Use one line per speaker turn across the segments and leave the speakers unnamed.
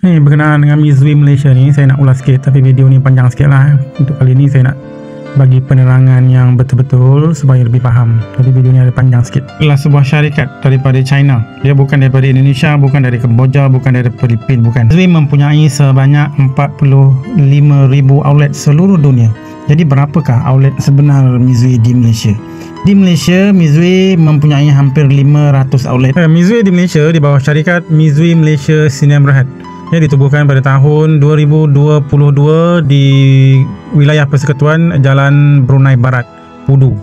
Ni berkenaan dengan Mizui Malaysia ni, saya nak ulas sikit, tapi video ni panjang sikit lah. Untuk kali ni saya nak bagi penerangan yang betul-betul supaya lebih faham. Jadi video ni ada panjang sikit. Adalah sebuah syarikat daripada China. Dia bukan daripada Indonesia, bukan dari Kemboja, bukan dari Filipina, bukan. Mizui mempunyai sebanyak 45,000 outlet seluruh dunia. Jadi berapakah outlet sebenar Mizui di Malaysia? Di Malaysia, Mizui mempunyai hampir 500 outlet. Mizui di Malaysia di bawah syarikat Mizui Malaysia Sdn Bhd. Ia ditubuhkan pada tahun 2022 di wilayah Persekutuan Jalan Brunei Barat, Pudu.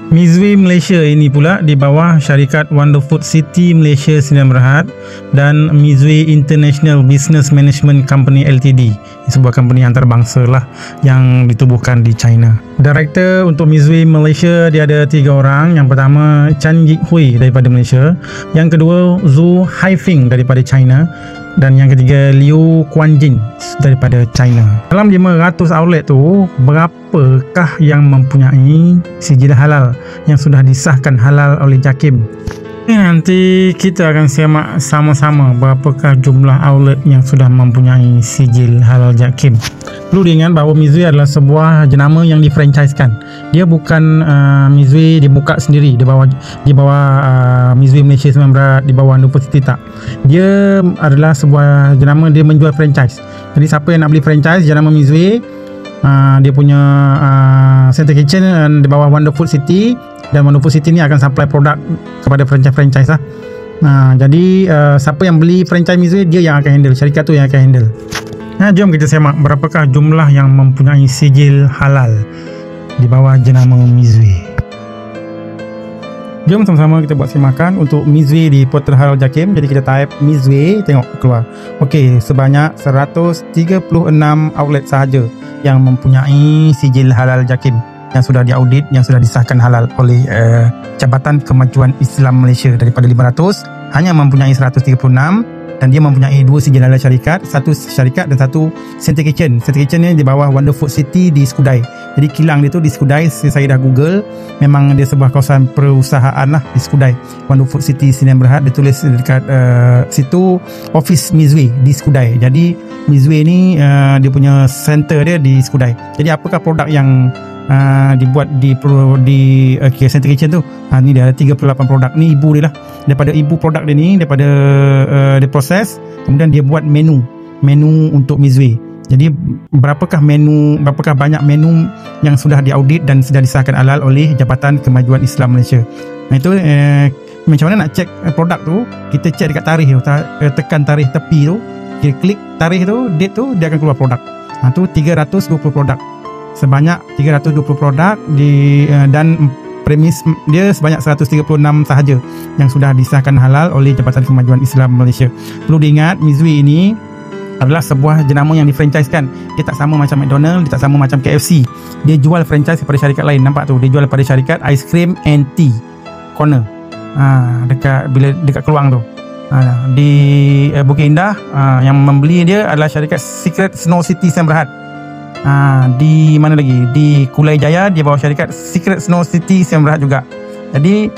Mizui Malaysia ini pula di bawah syarikat Wonderfood City Malaysia Sdn Bhd dan Mizui International Business Management Company Ltd. Sebuah company antarabangsa lah yang ditubuhkan di China. Director untuk Mizui Malaysia dia ada 3 orang. Yang pertama Chan Yik Hui daripada Malaysia, yang kedua Zhu Haifeng daripada China, dan yang ketiga Liu Quanjin daripada China. Dalam 500 outlet tu, berapakah yang mempunyai sijil halal yang sudah disahkan halal oleh JAKIM? Nanti kita akan simak sama-sama berapakah jumlah outlet yang sudah mempunyai sijil halal JAKIM. Perlu diingat bahawa Mizui adalah sebuah jenama yang difranchisekan. Dia bukan Mizui dibuka sendiri di bawah Mizui Malaysia Sdn Bhd, di bawah Wonderfood City, tak. Dia adalah sebuah jenama, dia menjual franchise. Jadi siapa yang nak beli franchise jenama Mizui, dia punya Center Kitchen di bawah Wonderfood City, dan Wonderfood City ni akan supply produk kepada franchise lah. Jadi siapa yang beli franchise Mizui, dia yang akan handle, syarikat tu yang akan handle. Jom kita semak berapakah jumlah yang mempunyai sijil halal di bawah jenama Mizui. Jom sama-sama kita buat semakan untuk Mizui di portal halal JAKIM. Jadi kita type Mizui, tengok keluar. Okey, sebanyak 136 outlet sahaja yang mempunyai sijil halal JAKIM yang sudah diaudit, yang sudah disahkan halal oleh Jabatan Kemajuan Islam Malaysia. Daripada 500 hanya mempunyai 136, dan dia mempunyai 2 sijil halal syarikat, 1 syarikat dan 1 Center Kitchen. Center Kitchen ni di bawah Wonderfood City di Skudai. Jadi kilang dia tu di Skudai, saya dah Google, memang dia sebuah kawasan perusahaan lah di Skudai. Wonderfood City Sdn Bhd, dia tulis dekat situ Office Mizui di Skudai. Jadi Mizui ni dia punya center dia di Skudai. Jadi apakah produk yang dibuat di Center Kitchen tu? Ni dia ada 38 produk. Ni ibu dia lah. Daripada ibu produk dia ni, daripada dia proses, kemudian dia buat menu untuk Mizui. Jadi berapakah banyak menu yang sudah diaudit dan sudah disahkan halal oleh Jabatan Kemajuan Islam Malaysia. Itu macam mana nak cek produk tu? Kita cek dekat tarikh tu, tekan tarikh tepi tu, kita klik tarikh tu, date tu, dia akan keluar produk. Tu 320 produk. Sebanyak 320 produk dan premis dia sebanyak 136 sahaja yang sudah disahkan halal oleh Jabatan Kemajuan Islam Malaysia. Perlu diingat, Mizui ini adalah sebuah jenama yang difranchisekan. Dia tak sama macam McDonald, dia tak sama macam KFC. Dia jual franchise kepada syarikat lain. Nampak tu, dia jual kepada syarikat Ice Cream and Tea Corner, dekat Keluang tu, di Bukit Indah. Yang membeli dia adalah syarikat Secret Snow City Sdn Bhd. Di mana lagi? Di Kulai Jaya, dia bawa syarikat Secret Snow City Sdn Bhd juga. Jadi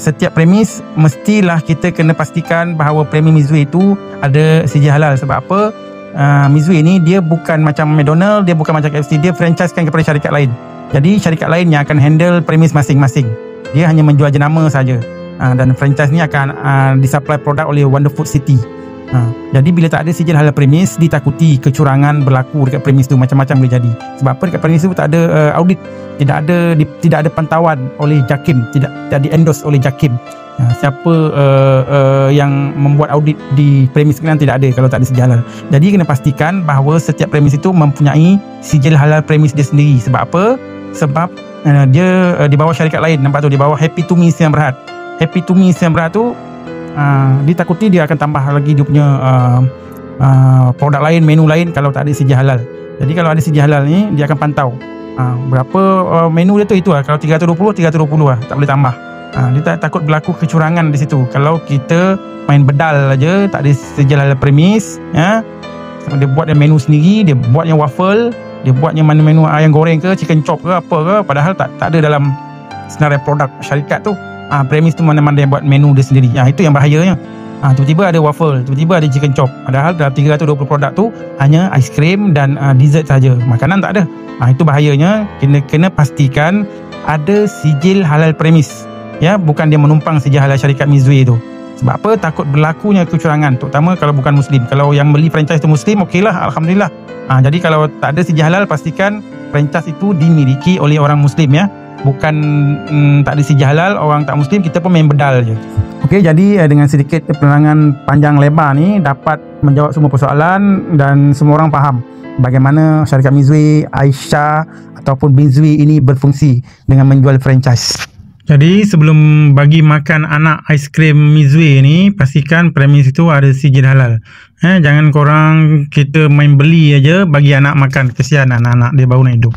setiap premis mestilah kita kena pastikan bahawa premis Mizui itu ada sijil halal. Sebab apa? Mizui ni dia bukan macam McDonald, dia bukan macam KFC, dia franchisekan kepada syarikat lain. Jadi syarikat lain yang akan handle premis masing-masing. Dia hanya menjual jenama saja. Dan franchise ni akan disupply produk oleh Wonderfood City. Jadi bila tak ada sijil halal premis, ditakuti kecurangan berlaku dekat premis tu, macam-macam boleh jadi. Sebab apa? Dekat premis tu tak ada audit, tidak ada pantauan oleh JAKIM, tidak di-endorse oleh JAKIM. Siapa yang membuat audit di premis kalian, tidak ada kalau tak ada sijil halal. Jadi kena pastikan bahawa setiap premis itu mempunyai sijil halal premis dia sendiri. Sebab apa? Sebab dia di bawah syarikat lain. Nampak tu, di bawah Happy to Me Sdn Bhd. Happy to Me Sdn Bhd tu ditakuti dia akan tambah lagi dia punya produk lain, menu lain kalau tak ada sijil halal. Jadi kalau ada sijil halal ni, dia akan pantau berapa menu dia tu, lah. Kalau 320 lah, tak boleh tambah. Dia takut berlaku kecurangan di situ. Kalau kita main bedal aja, tak ada sijil halal premis, dia buat yang menu sendiri, dia buat yang waffle, dia buat yang menu ayam goreng ke, chicken chop ke, apa ke, padahal tak ada dalam senarai produk syarikat tu. Premis tu mana-mana yang buat menu dia sendiri. Itu yang bahayanya. Tiba-tiba ada waffle, tiba-tiba ada chicken chop. Padahal dalam 320 produk tu hanya aiskrim dan dessert saja. Makanan tak ada. Itu bahayanya. Kena pastikan ada sijil halal premis. Ya, bukan dia menumpang sijil halal syarikat Mizwe tu. Sebab apa? Takut berlakunya kecurangan, terutama kalau bukan muslim. Kalau yang beli franchise tu muslim, okeylah, alhamdulillah. Jadi kalau tak ada sijil halal, pastikan franchise itu dimiliki oleh orang muslim ya. Bukan tak ada sijil halal, orang tak muslim, kita pun main bedal je. Okey, jadi dengan sedikit penerangan panjang lebar ni dapat menjawab semua persoalan dan semua orang faham bagaimana syarikat Mizwe, Aisyah ataupun Mizwe ini berfungsi dengan menjual franchise. Jadi sebelum bagi makan anak aiskrim Mizwe ni, pastikan premis itu ada sijil halal. Jangan korang kita main beli aja bagi anak makan, kesian anak-anak dia baru nak hidup.